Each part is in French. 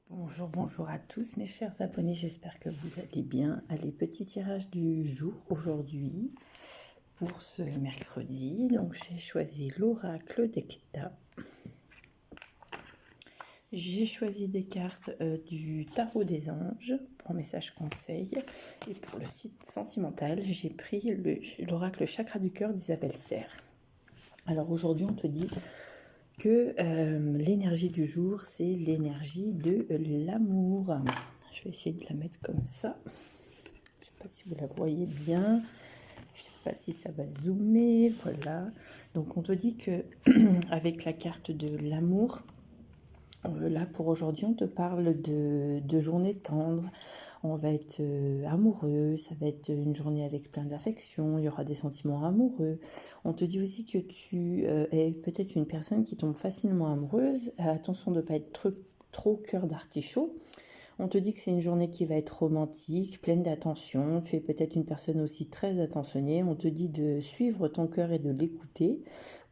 Bonjour, bonjour à tous mes chers abonnés, j'espère que vous allez bien. Allez, petit tirage du jour aujourd'hui pour ce mercredi. Donc j'ai choisi l'oracle d'Ekta. J'ai choisi des cartes du tarot des anges pour message conseil. Et pour le site sentimental, j'ai pris l'oracle chakra du cœur d'Isabelle Serre. Alors aujourd'hui on te dit que l'énergie du jour, c'est l'énergie de l'amour. Je vais essayer de la mettre comme ça. Je ne sais pas si vous la voyez bien. Je ne sais pas si ça va zoomer. Voilà. Donc on te dit que avec la carte de l'amour, là pour aujourd'hui, on te parle de journée tendre. On va être amoureux, ça va être une journée avec plein d'affection, il y aura des sentiments amoureux. On te dit aussi que tu es peut-être une personne qui tombe facilement amoureuse. Attention de ne pas être trop cœur d'artichaut. On te dit que c'est une journée qui va être romantique, pleine d'attention. Tu es peut-être une personne aussi très attentionnée. On te dit de suivre ton cœur et de l'écouter.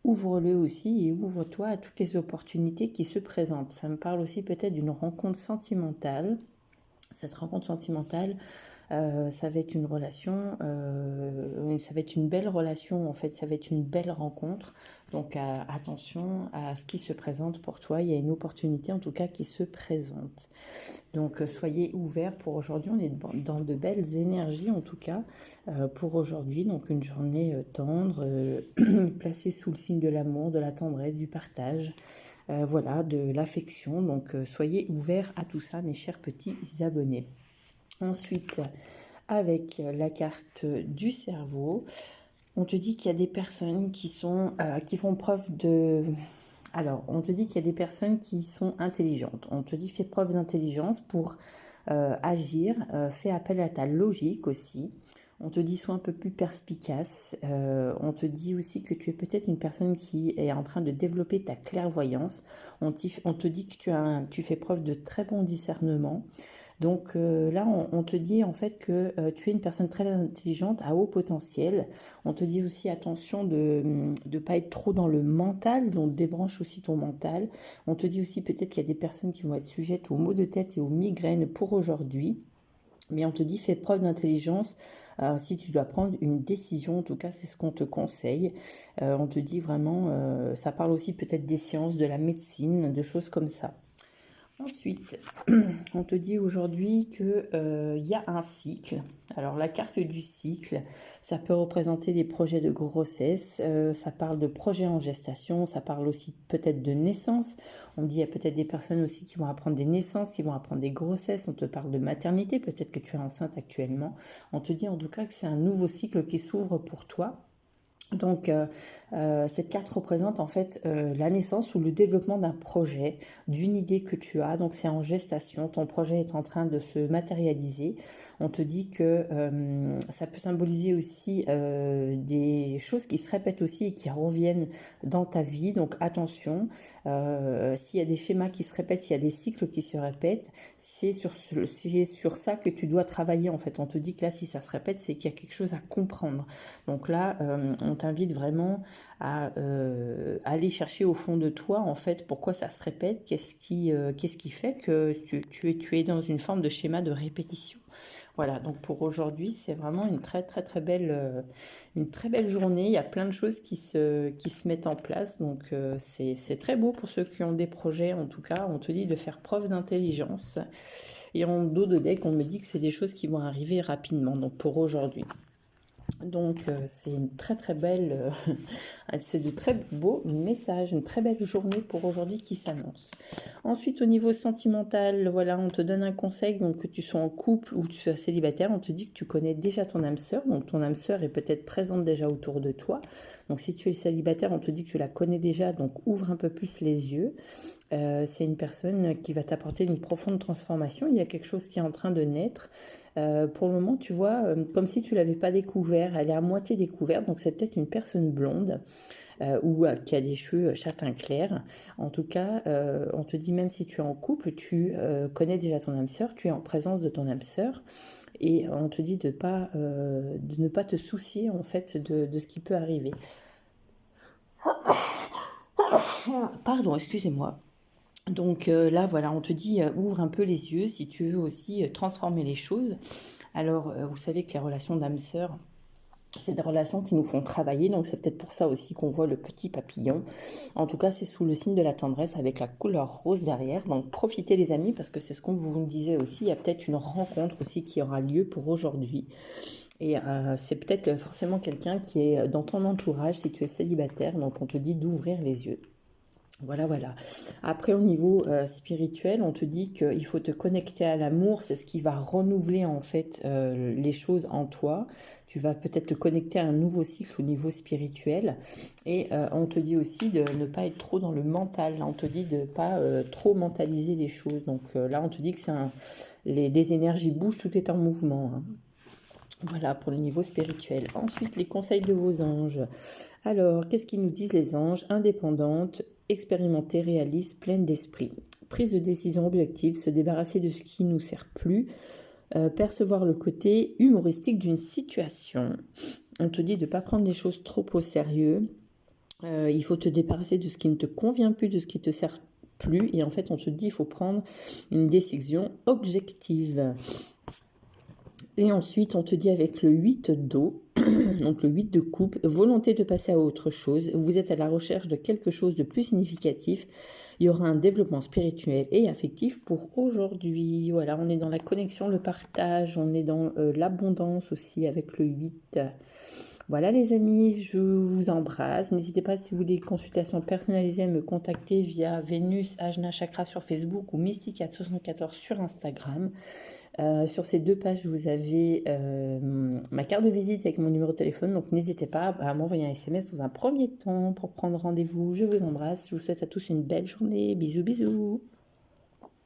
Ouvre-le aussi et ouvre-toi à toutes les opportunités qui se présentent. Ça me parle aussi peut-être d'une rencontre sentimentale. Cette rencontre sentimentale, ça va être une relation, ça va être une belle relation en fait, ça va être une belle rencontre. Donc attention à ce qui se présente pour toi, il y a une opportunité en tout cas qui se présente. Donc soyez ouverts pour aujourd'hui, on est dans de belles énergies en tout cas pour aujourd'hui. Donc une journée tendre, placée sous le signe de l'amour, de la tendresse, du partage, voilà, de l'affection. Donc soyez ouverts à tout ça mes chers petits abonnés. Ensuite, avec la carte du cerveau, on te dit qu'il y a des personnes qui font preuve de... Alors, on te dit qu'il y a des personnes qui sont intelligentes. On te dit fais preuve d'intelligence pour agir, fais appel à ta logique aussi. On te dit sois un peu plus perspicace. On te dit aussi que tu es peut-être une personne qui est en train de développer ta clairvoyance. On te dit que tu fais preuve de très bon discernement. Donc là, on te dit en fait que tu es une personne très intelligente, à haut potentiel. On te dit aussi attention de ne pas être trop dans le mental, donc débranche aussi ton mental. On te dit aussi peut-être qu'il y a des personnes qui vont être sujettes aux maux de tête et aux migraines pour aujourd'hui. Mais on te dit, fais preuve d'intelligence si tu dois prendre une décision. En tout cas, c'est ce qu'on te conseille. On te dit vraiment, ça parle aussi peut-être des sciences, de la médecine, de choses comme ça. Ensuite, on te dit aujourd'hui qu'il y a un cycle. Alors la carte du cycle, ça peut représenter des projets de grossesse, ça parle de projets en gestation, ça parle aussi peut-être de naissance. On dit il y a peut-être des personnes aussi qui vont apprendre des naissances, qui vont apprendre des grossesses. On te parle de maternité, peut-être que tu es enceinte actuellement. On te dit en tout cas que c'est un nouveau cycle qui s'ouvre pour toi. Donc cette carte représente en fait la naissance ou le développement d'un projet, d'une idée que tu as. Donc c'est en gestation, ton projet est en train de se matérialiser. On te dit que ça peut symboliser aussi des choses qui se répètent aussi et qui reviennent dans ta vie. Donc attention, s'il y a des schémas qui se répètent, s'il y a des cycles qui se répètent, c'est sur ça que tu dois travailler en fait. On te dit que là si ça se répète, c'est qu'il y a quelque chose à comprendre. Donc là, on t'invite vraiment à aller chercher au fond de toi, en fait, pourquoi ça se répète, qu'est-ce qui fait que tu es dans une forme de schéma de répétition. Voilà, donc pour aujourd'hui, c'est vraiment une très très belle journée. Il y a plein de choses qui se mettent en place, donc c'est très beau pour ceux qui ont des projets. En tout cas, on te dit de faire preuve d'intelligence. Et en dos de deck, on me dit que c'est des choses qui vont arriver rapidement, donc pour aujourd'hui. Donc c'est une très belle, c'est de très beaux messages, une très belle journée pour aujourd'hui qui s'annonce. Ensuite au niveau sentimental, voilà, on te donne un conseil, donc que tu sois en couple ou que tu sois célibataire, on te dit que tu connais déjà ton âme sœur, donc ton âme sœur est peut-être présente déjà autour de toi. Donc si tu es célibataire, on te dit que tu la connais déjà, donc ouvre un peu plus les yeux. C'est une personne qui va t'apporter une profonde transformation. Il y a quelque chose qui est en train de naître. Pour le moment, tu vois, comme si tu l'avais pas découvert. Elle est à moitié découverte, donc c'est peut-être une personne blonde ou qui a des cheveux châtain clair. En tout cas, on te dit même si tu es en couple, tu connais déjà ton âme sœur, tu es en présence de ton âme sœur. Et on te dit de ne pas te soucier en fait de ce qui peut arriver. Pardon, excusez-moi. Donc là, voilà, on te dit ouvre un peu les yeux si tu veux aussi transformer les choses. Alors, vous savez que les relations d'âme-sœur, c'est des relations qui nous font travailler, donc c'est peut-être pour ça aussi qu'on voit le petit papillon. En tout cas, c'est sous le signe de la tendresse avec la couleur rose derrière. Donc profitez les amis, parce que c'est ce qu'on vous disait aussi. Il y a peut-être une rencontre aussi qui aura lieu pour aujourd'hui. Et c'est peut-être forcément quelqu'un qui est dans ton entourage si tu es célibataire. Donc on te dit d'ouvrir les yeux. Voilà, voilà. Après, au niveau spirituel, on te dit qu'il faut te connecter à l'amour. C'est ce qui va renouveler en fait les choses en toi. Tu vas peut-être te connecter à un nouveau cycle au niveau spirituel. Et on te dit aussi de ne pas être trop dans le mental. Là, on te dit de ne pas trop mentaliser les choses. Donc là, on te dit que les énergies bougent, tout est en mouvement, hein. Voilà pour le niveau spirituel. Ensuite, les conseils de vos anges. Alors, qu'est-ce qu'ils nous disent les anges? Indépendante, expérimentée, réaliste, pleine d'esprit. Prise de décision objective, se débarrasser de ce qui ne nous sert plus. Percevoir le côté humoristique d'une situation. On te dit de ne pas prendre les choses trop au sérieux. Il faut te débarrasser de ce qui ne te convient plus, de ce qui te sert plus. Et en fait, on te dit il faut prendre une décision objective. Et ensuite, on te dit avec le 8 d'eau, donc le 8 de coupe, volonté de passer à autre chose. Vous êtes à la recherche de quelque chose de plus significatif. Il y aura un développement spirituel et affectif pour aujourd'hui. Voilà, on est dans la connexion, le partage, on est dans l'abondance aussi avec le 8. Voilà les amis, je vous embrasse. N'hésitez pas si vous voulez une consultation personnalisée à me contacter via Vénus Ajna Chakra sur Facebook ou Mystica74 sur Instagram. Sur ces 2 pages, vous avez ma carte de visite avec mon numéro de téléphone. Donc n'hésitez pas à m'envoyer un SMS dans un premier temps pour prendre rendez-vous. Je vous embrasse. Je vous souhaite à tous une belle journée. Bisous, bisous.